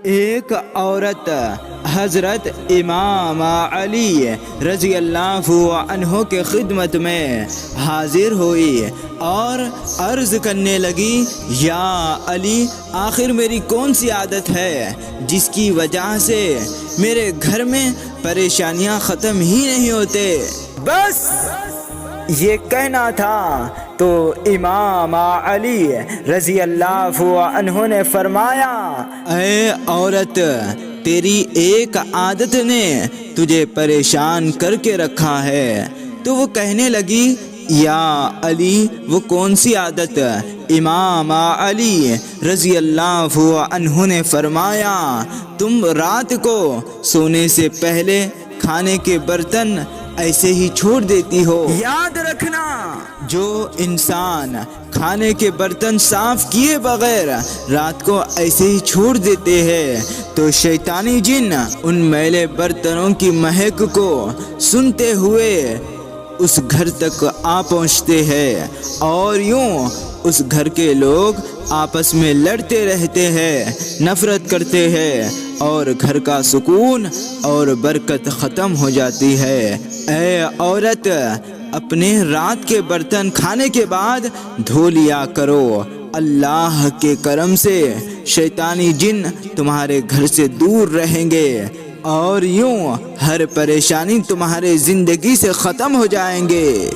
ایک عورت حضرت امام علی رضی اللہ عنہ کے خدمت میں حاضر ہوئی اور عرض کرنے لگی، یا علی، آخر میری کون سی عادت ہے جس کی وجہ سے میرے گھر میں پریشانیاں ختم ہی نہیں ہوتے؟ بس یہ کہنا تھا تو امام علی رضی اللہ عنہ نے فرمایا، اے عورت، تیری ایک عادت نے تجھے پریشان کر کے رکھا ہے۔ تو وہ کہنے لگی، یا علی، وہ کون سی عادت؟ امام علی رضی اللہ عنہ نے فرمایا، تم رات کو سونے سے پہلے کھانے کے برتن ایسے ہی چھوڑ دیتی ہو۔ یاد رکھنا، جو انسان کھانے کے برتن صاف کیے بغیر رات کو ایسے ہی چھوڑ دیتے ہیں تو شیطانی جن ان میلے برتنوں کی مہک کو سنتے ہوئے اس گھر تک آ پہنچتے ہیں، اور یوں اس گھر کے لوگ آپس میں لڑتے رہتے ہیں، نفرت کرتے ہیں، اور گھر کا سکون اور برکت ختم ہو جاتی ہے۔ اے عورت، اپنے رات کے برتن کھانے کے بعد دھو لیا کرو، اللہ کے کرم سے شیطانی جن تمہارے گھر سے دور رہیں گے، اور یوں ہر پریشانی تمہارے زندگی سے ختم ہو جائیں گے۔